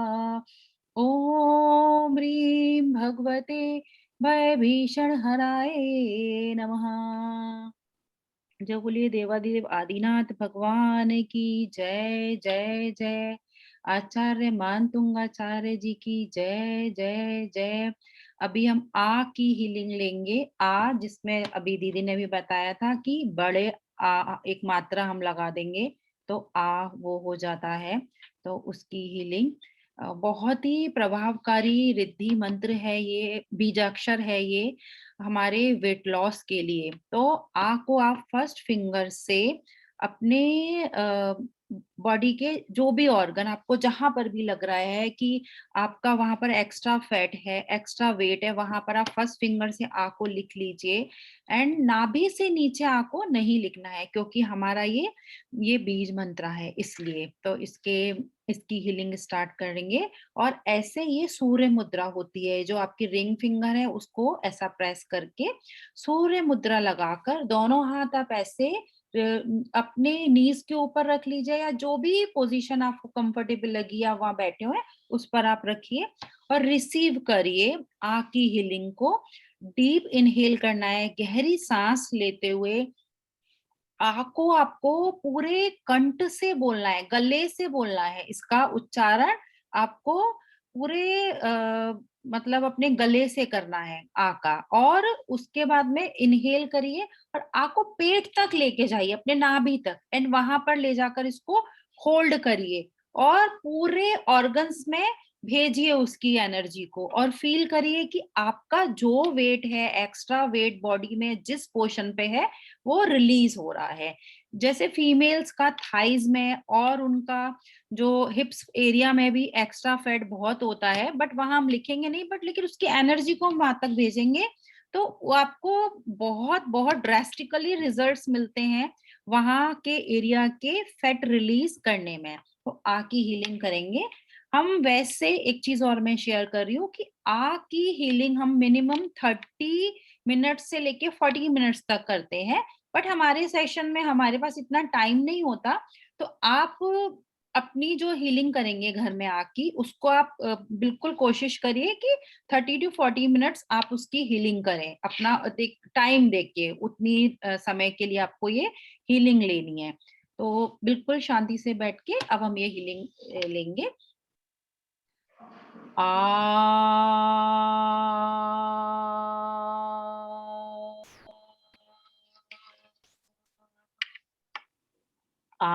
ओम ह्रीं भगवते भय भीषण हराय नमः। जय बोलिए देवादिदेव आदिनाथ भगवान की जय जय जय। आचार्य मानतुंगाचार्य जी की जय जय जय। अभी हम आ की हीलिंग लेंगे। आ जिसमें अभी दीदी ने भी बताया था कि बड़े आ एक मात्रा हम लगा देंगे तो आ वो हो जाता है, तो उसकी हीलिंग बहुत ही प्रभावकारी रिद्धि मंत्र है, ये बीजाक्षर है ये हमारे वेट लॉस के लिए। तो आ को आप फर्स्ट फिंगर से अपने बॉडी के जो भी ऑर्गन आपको जहां पर भी लग रहा है कि आपका वहां पर एक्स्ट्रा फैट है, एक्स्ट्रा वेट है, वहां पर आप फर्स्ट फिंगर से आ को लिख लीजिए। एंड नाभि से नीचे आ को नहीं लिखना है क्योंकि हमारा ये बीज मंत्र है, इसलिए तो इसकी हीलिंग स्टार्ट करेंगे। और ऐसे ये सूर्य मुद्रा होती है, जो आपकी रिंग फिंगर है उसको ऐसा प्रेस करके सूर्य मुद्रा लगाकर दोनों हाथ आप ऐसे अपने नीज के ऊपर रख लीजिए या जो भी पोजीशन आपको कंफर्टेबल लगी या वहां बैठे हुए उस पर आप रखिए और रिसीव करिए आ की हीलिंग को। डीप इनहेल करना है, गहरी सांस लेते हुए आ को आपको पूरे कंठ से बोलना है, गले से बोलना है। इसका उच्चारण आपको पूरे मतलब अपने गले से करना है आ का। और उसके बाद में इनहेल करिए और आ को पेट तक लेके जाइए, अपने नाभि तक, एंड वहां पर ले जाकर इसको होल्ड करिए और पूरे ऑर्गन्स में भेजिए उसकी एनर्जी को, और फील करिए कि आपका जो वेट है, एक्स्ट्रा वेट बॉडी में जिस पोर्शन पे है, वो रिलीज हो रहा है। जैसे फीमेल्स का थाइज में और उनका जो हिप्स एरिया में भी एक्स्ट्रा फैट बहुत होता है, बट वहां हम लिखेंगे नहीं, बट लेकिन उसकी एनर्जी को हम वहां तक भेजेंगे तो वो आपको बहुत बहुत ड्रेस्टिकली रिजल्ट्स मिलते हैं वहां के एरिया के फैट रिलीज करने में। तो आ की हीलिंग करेंगे हम। वैसे एक चीज और मैं शेयर कर रही हूँ कि आ की हीलिंग हम मिनिमम 30 मिनट्स से लेके 40 मिनट्स तक करते हैं, बट हमारे सेशन में हमारे पास इतना टाइम नहीं होता। तो आप अपनी जो हीलिंग करेंगे घर में आके, उसको आप बिल्कुल कोशिश करिए कि 30 to 40 मिनट्स आप उसकी हीलिंग करें, अपना टाइम देके उतनी समय के लिए आपको ये हीलिंग लेनी है। तो बिल्कुल शांति से बैठ के अब हम ये हीलिंग लेंगे। आ आ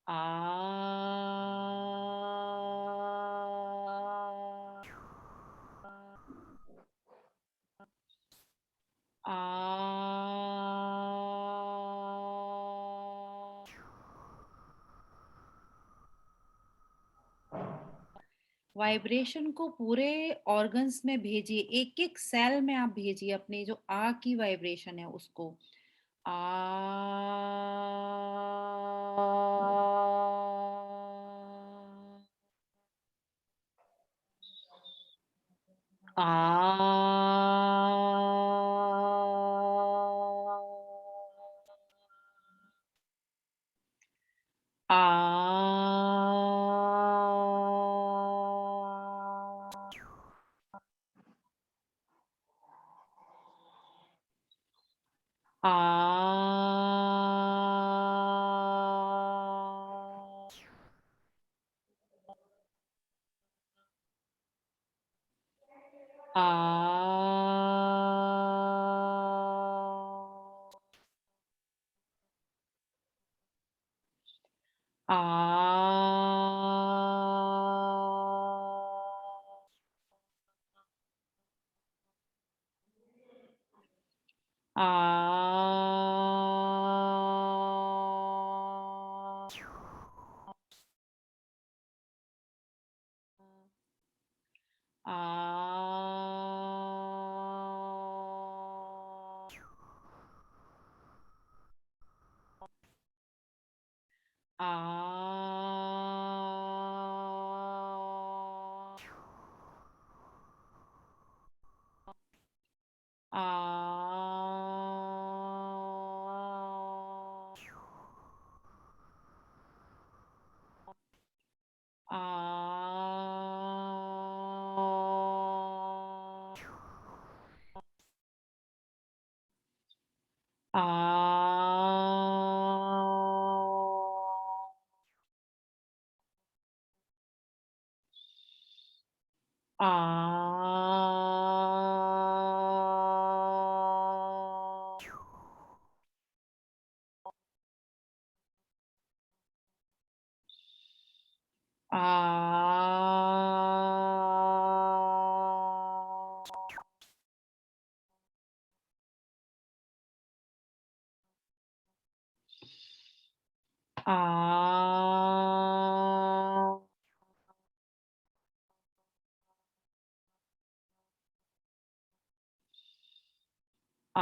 आ वाइब्रेशन को पूरे ऑर्गन्स में भेजिए, एक एक सेल में आप भेजिए अपने जो आ की वाइब्रेशन है उसको। आ आ आ आ आ आ आ आ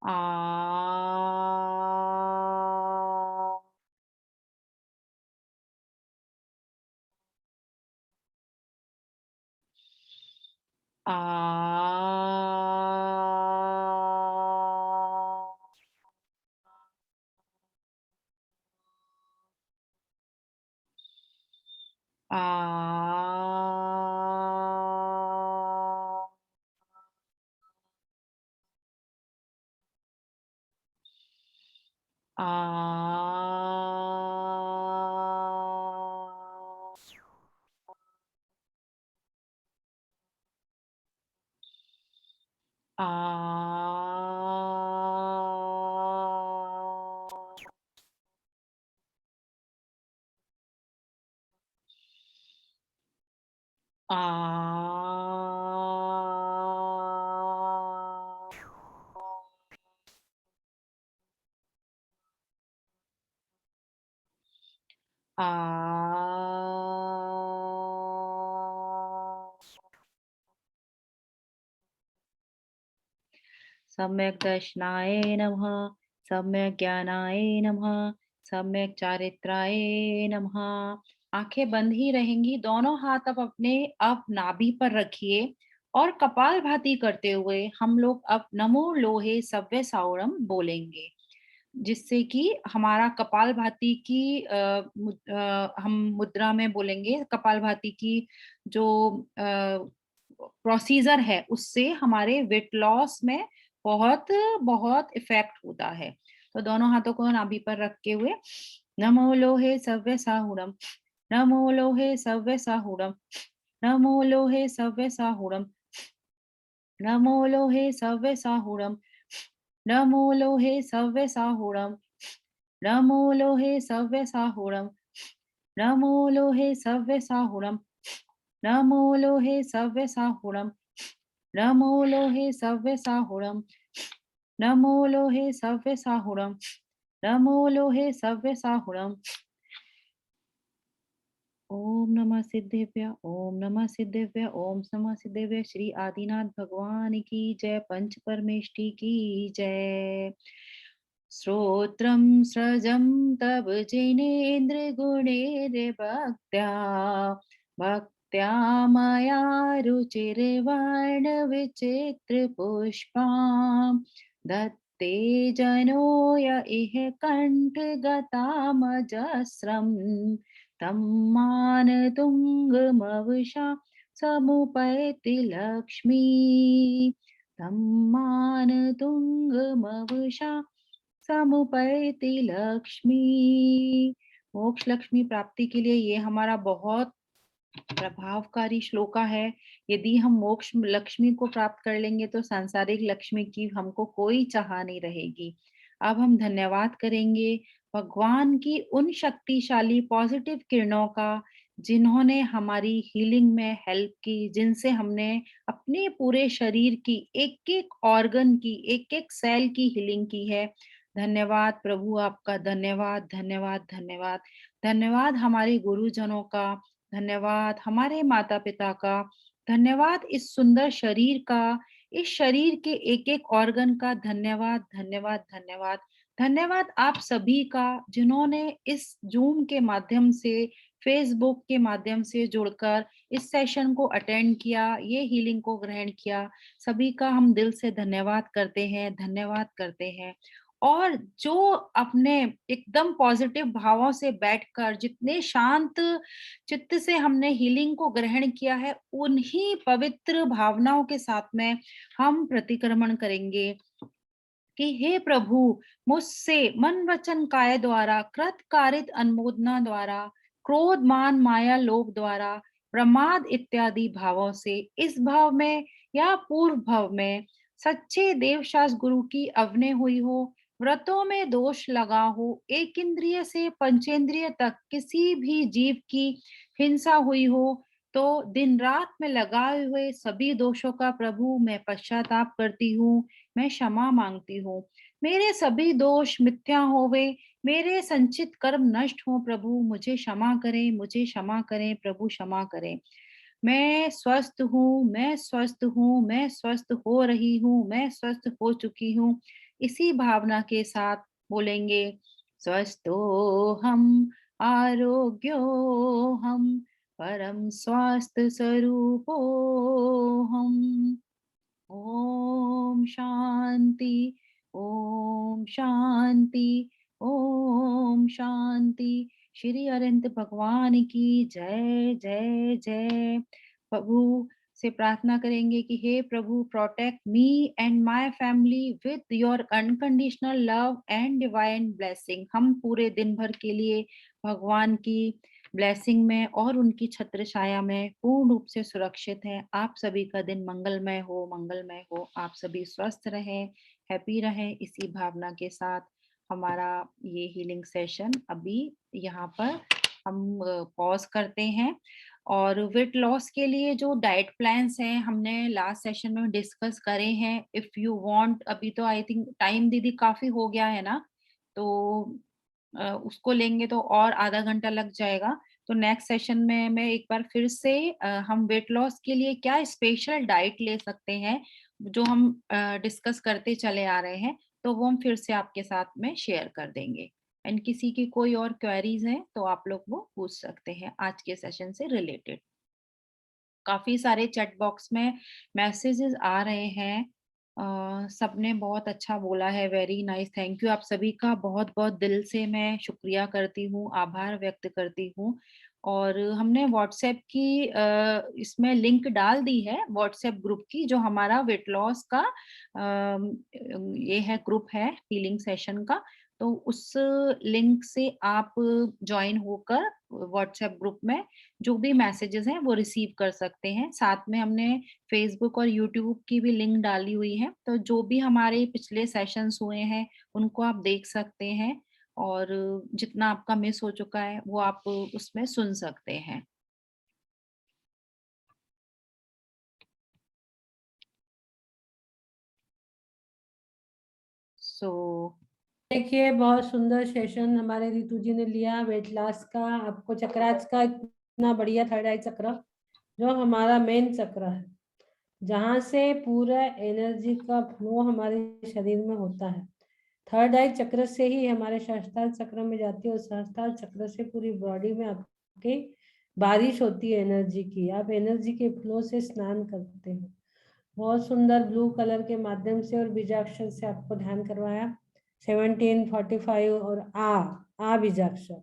आ आ आ आ आ सम्यक् दर्शनाय नमः, सम्यक् ज्ञानाय नमः, सम्यक चारित्राय नमः। आंखें बंद ही रहेंगी, दोनों हाथ अब नाभि पर रखिए और कपालभाति करते हुए हम लोग अब नमो लोहे सव्य साउरम बोलेंगे, जिससे कि हमारा कपालभाति की हम मुद्रा में बोलेंगे। कपालभाति की जो प्रोसीजर है उससे हमारे वेट लॉस में बहुत बहुत इफेक्ट होता है। तो दोनों हाथों को नाभि पर रखे हुए नमो लोहे सव्य साहुरम, नमो लोहे सव्य साहुरम, नमो लोहे सव्य साहुरम, नमो लोहे सव्य साहुरम, नमो लोहे सव्य साहुरम, नमो लोहे सव्य साहुरम, नमो लोहे सव्य साहुरम, नमो लोहे सव्य साहुरम, नमो लोहे सव्य साहुरम, नमो लोहे सव्य साहुरम, नमो लोहे सव्य साहुरम। ओम नमः सिद्धेभ्य, ओम नमः सिद्धेभ्य, ओम नमः सिद्धेभ्य। श्री आदिनाथ भगवान की जय, पंच परमेष्टि की जय। श्रोत्रं स्रजं तव जिनेन्द्र गुणैर्भक्त्या, भक्त्या मया रुचिर्वर्ण विचित्र पुष्पां दत्ते जनो य इह कण्ठगतामजस्रम् तम्मानतुङ्गमवशा समुपैति लक्ष्मी, तम्मानतुङ्गमवशा समुपैति लक्ष्मी। मोक्ष लक्ष्मी प्राप्ति के लिए ये हमारा बहुत प्रभावकारी श्लोका है। यदि हम मोक्ष लक्ष्मी को प्राप्त कर लेंगे तो सांसारिक लक्ष्मी की हमको कोई चाह नहीं रहेगी। अब हम धन्यवाद करेंगे भगवान की उन शक्तिशाली पॉजिटिव किरणों का, जिन्होंने हमारी हीलिंग में हेल्प की, जिनसे हमने अपने पूरे शरीर की एक एक ऑर्गन की, एक एक सेल की हीलिंग की है। धन्यवाद प्रभु, आपका धन्यवाद धन्यवाद धन्यवाद। धन्यवाद हमारे गुरुजनों का, धन्यवाद हमारे माता पिता का, धन्यवाद इस सुंदर शरीर का, इस शरीर के एक एक ऑर्गन का। धन्यवाद धन्यवाद धन्यवाद। धन्यवाद आप सभी का, जिन्होंने इस जूम के माध्यम से, फेसबुक के माध्यम से जुड़कर इस सेशन को अटेंड किया, ये हीलिंग को ग्रहण किया। सभी का हम दिल से धन्यवाद करते हैं, धन्यवाद करते हैं। और जो अपने एकदम पॉजिटिव भावों से बैठकर, जितने शांत चित्त से हमने हीलिंग को ग्रहण किया है, उन्हीं पवित्र भावनाओं के साथ में हम प्रतिक्रमण करेंगे कि हे प्रभु, मुझसे मन वचन काय द्वारा, कृत कारित अनुमोदना द्वारा, क्रोध मान माया लोभ द्वारा प्रमाद इत्यादि भावों से इस भाव में या पूर्व भाव में सच्चे देवशास्त्र गुरु की अवने हुई हो, व्रतों में दोष लगा हो, एक इंद्रिय से पंचेंद्रिय तक किसी भी जीव की हिंसा हुई हो, तो दिन रात में लगाए हुए सभी दोषों का प्रभु मैं पश्चाताप करती हूँ, मैं क्षमा मांगती हूँ। मेरे सभी दोष मिथ्या होवे, मेरे संचित कर्म नष्ट हो प्रभु, मुझे क्षमा करें, मुझे क्षमा करें, प्रभु क्षमा करें। मैं स्वस्थ हूँ, मैं स्वस्थ हूँ, मैं स्वस्थ हो रही हूँ, मैं स्वस्थ हो चुकी हूँ। इसी भावना के साथ बोलेंगे, स्वस्थो हम, आरोग्यो हम, परम स्वास्थ्य स्वरूपो हम। ओम शांति, ओम शांति, ओम शांति। श्री अरविंद भगवान की जय जय जय। प्रभु से प्रार्थना करेंगे कि हे प्रभु, protect me and my family with your unconditional love and divine blessing. हम पूरे दिन भर के लिए भगवान की ब्लेसिंग में और उनकी छत्र छाया में पूर्ण रूप से सुरक्षित है। आप सभी का दिन मंगलमय हो, मंगलमय हो। आप सभी स्वस्थ रहें, हैप्पी रहें। इसी भावना के साथ हमारा ये हीलिंग सेशन अभी यहाँ पर हम पॉज करते हैं। और वेट लॉस के लिए जो डाइट प्लान्स हैं हमने लास्ट सेशन में डिस्कस करे हैं। इफ यू वांट, अभी तो आई थिंक टाइम दीदी काफी हो गया है ना, तो उसको लेंगे तो और आधा घंटा लग जाएगा। तो नेक्स्ट सेशन में मैं एक बार फिर से हम वेट लॉस के लिए क्या स्पेशल डाइट ले सकते हैं, जो हम डिस्कस करते चले आ रहे हैं, तो वो हम फिर से आपके साथ में शेयर कर देंगे। एंड किसी की कोई और क्वेरीज है तो आप लोग वो पूछ सकते हैं आज के सेशन से रिलेटेड। काफी सारे चैट बॉक्स में मैसेजेस आ रहे हैं। सबने बहुत अच्छा बोला है, वेरी नाइस, थैंक यू। आप सभी का बहुत बहुत दिल से मैं शुक्रिया करती हूँ, आभार व्यक्त करती हूँ। और हमने व्हाट्सएप की इसमें लिंक डाल दी है, व्हाट्सएप ग्रुप की, जो हमारा वेट लॉस का ये है, ग्रुप है हीलिंग सेशन का। तो उस लिंक से आप ज्वाइन होकर व्हाट्सएप ग्रुप में जो भी मैसेजेस हैं वो रिसीव कर सकते हैं। साथ में हमने फेसबुक और यूट्यूब की भी लिंक डाली हुई है, तो जो भी हमारे पिछले सेशंस हुए हैं उनको आप देख सकते हैं, और जितना आपका मिस हो चुका है वो आप उसमें सुन सकते हैं। सो
देखिए, बहुत सुंदर सेशन हमारे रितु जी ने लिया वेट लॉस का। आपको चक्रास का इतना बढ़िया थर्ड आई चक्र, जो हमारा मेन चक्र है, जहां से पूरा एनर्जी का फ्लो हमारे शरीर में होता है। थर्ड आई चक्र से ही हमारे सहस्त्रार चक्र में जाती है, और सहस्त्रार चक्र से पूरी बॉडी में आपके बारिश होती है एनर्जी की। आप एनर्जी के फ्लो से स्नान करते हो। बहुत सुंदर ब्लू कलर के माध्यम से और बीजाक्षर से आपको ध्यान करवाया। 1745 और आ बीजाक्षर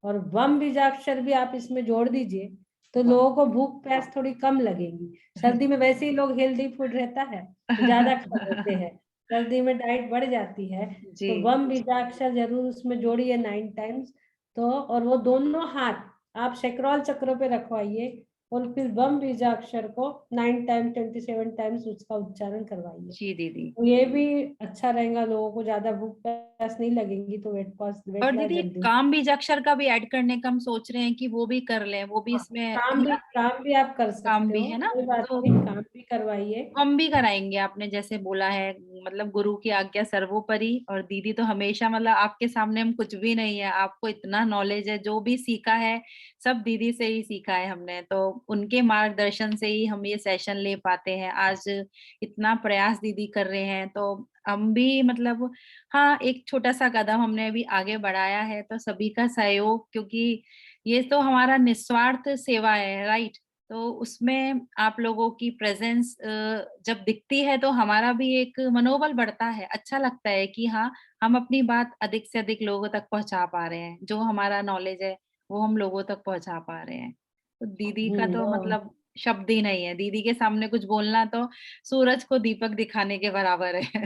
और वम बीजाक्षर भी आप इसमें जोड़ दीजिए, तो लोगों को भूख प्यास थोड़ी कम लगेगी। सर्दी में वैसे ही लोग हेल्दी फूड रहता है तो ज्यादा खा लेते हैं, सर्दी में डाइट बढ़ जाती है।
जी
तो वम बीजाक्षर जरूर उसमें जोड़िए 9 टाइम्स। तो और वो दोनों हाथ आप शेक्रॉल चक्र पे रखवाइए, और फिर बम बीजाक्षर को 9 टाइम 27 टाइम्स उसका उच्चारण करवाइए।
जी दीदी।
तो ये भी अच्छा रहेगा, लोगों को ज्यादा भूख प्यास नहीं लगेगी, तो वेट
और
लॉस
दीदी
जल्दी।
काम बीजाक्षर का भी ऐड करने का हम सोच रहे हैं कि वो भी कर लें, वो भी
हाँ,
इसमें है ना,
काम भी आप कर
काम
सकते
भी
हो,
है ना,
कोई बात
तो
नहीं, काम भी करवाइए।
हम भी कराएंगे। आपने जैसे बोला है, मतलब गुरु की आज्ञा सर्वोपरि। और दीदी तो हमेशा, मतलब आपके सामने हम कुछ भी नहीं है, आपको इतना नॉलेज है, जो भी सीखा है सब दीदी से ही सीखा है हमने, तो उनके मार्गदर्शन से ही हम ये सेशन ले पाते हैं। आज इतना प्रयास दीदी कर रहे हैं, तो हम भी मतलब, हाँ, एक छोटा सा कदम हमने अभी आगे बढ़ाया है, तो सभी का सहयोग, क्योंकि ये तो हमारा निस्वार्थ सेवा है, राइट। तो उसमें आप लोगों की प्रेजेंस जब दिखती है तो हमारा भी एक मनोबल बढ़ता है, अच्छा लगता है कि हाँ, हम अपनी बात अधिक से अधिक लोगों तक पहुंचा पा रहे हैं, जो हमारा नॉलेज है वो हम लोगों तक पहुंचा पा रहे हैं। तो दीदी का तो
वो
मतलब शब्द ही नहीं है, दीदी के सामने कुछ बोलना तो सूरज को दीपक दिखाने के बराबर है।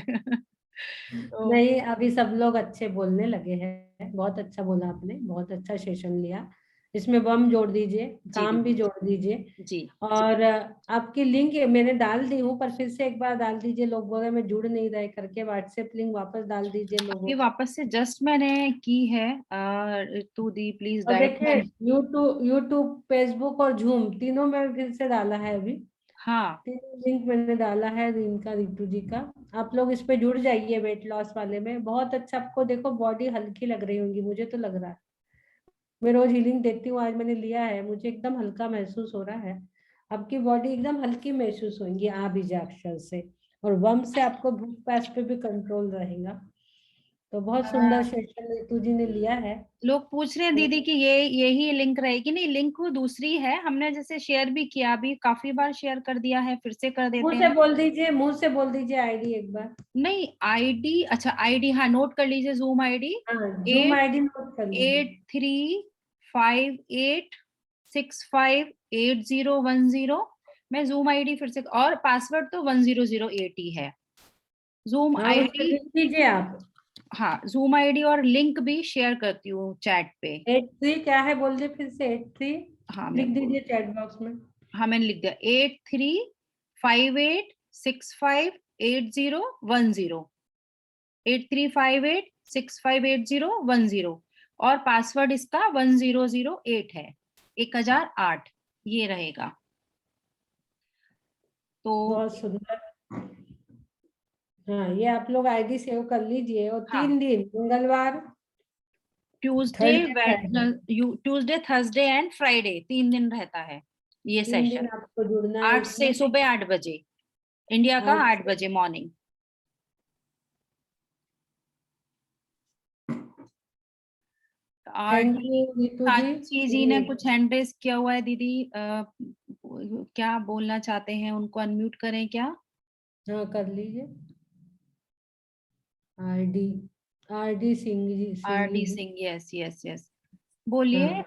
तो
नहीं, अभी सब लोग अच्छे बोलने लगे हैं, बहुत अच्छा बोला आपने, बहुत अच्छा सेशन लिया। इसमें वम जोड़ दीजिए, काम भी
दीदी
जोड़ दीजिए।
जी।
और आपकी लिंक मैंने डाल दी हूँ, पर फिर से एक बार डाल दीजिए, लोग बोल रहे मैं जुड़ नहीं रहे करके। व्हाट्सएप लिंक वापस डाल दीजिए लोगों
अभी
को।
वापस से जस्ट मैंने की है। तू दी प्लीज
और
डायरेक्ट
देखिए, यूट्यूब, फेसबुक और जूम तीनों में फिर से डाला है अभी।
हाँ
तीनों लिंक मैंने डाला है इनका, रितु जी का। आप लोग इस पे जुड़ जाइए, वेट लॉस वाले में बहुत अच्छा। आपको देखो बॉडी हल्की लग रही होगी, मुझे तो लग रहा है। मैं रोज हीलिंग देती हूँ, आज मैंने लिया है, मुझे एकदम हल्का महसूस हो रहा है। आपकी बॉडी एकदम हल्की महसूस होगी आ बीजाक्षर से। और वम से आपको भूख प्यास पे भी कंट्रोल रहेगा। तो बहुत सुंदर सेशन रितु जी ने लिया है।
लोग पूछ रहे हैं दीदी कि ये यही लिंक रहेगी। नहीं, लिंक दूसरी है, हमने जैसे शेयर भी किया, अभी काफी बार शेयर कर दिया है, फिर से कर देते
मुंह से
हैं।
बोल दीजिए, मुंह से बोल दीजिए आईडी एक बार।
नहीं आईडी, अच्छा आईडी, हाँ नोट कर लीजिए, जूम आईडी
हाँ, जूम आईडी नोट कर लीजिए।
8358658010। मैं जूम आईडी फिर से, और पासवर्ड तो 1008 ही है। जूम
हाँ, उस पर
आईडी,
लिख दीजिए आप।
हाँ जूम आईडी और लिंक भी शेयर करती हूँ चैट पे।
83 क्या है बोल दीजिए फिर से, 83
हाँ
लिख
मैं
दीजिए चैट बॉक्स में।
हाँ मैंने लिख दिया, 8358658010, 8358658010, और पासवर्ड इसका 1008 है, 1008 ये रहेगा। तो
बहुत सुंदर। हाँ, ये आप लोग आईडी सेव कर लीजिए। और
हाँ
3 दिन, मंगलवार,
Tuesday,
Thursday, Friday,
Tuesday Thursday and Friday 3 दिन रहता है ये
3 दिन
सेशन।
आपको जुड़ना है
8 से
इसमें।
सुबह 8 बजे, इंडिया का
8
8 बजे मॉर्निंग।
थैंक
आरडी
यू रितु जी।
साक्षी जी ने कुछ हैंड रेस किया हुआ है दीदी, क्या बोलना चाहते हैं, उनको अनम्यूट करें क्या?
हाँ, कर लीजिए। RD, RD Singh ji,
RD
Singh ji.
Singh, yes yes yes, बोलिए।
हाँ।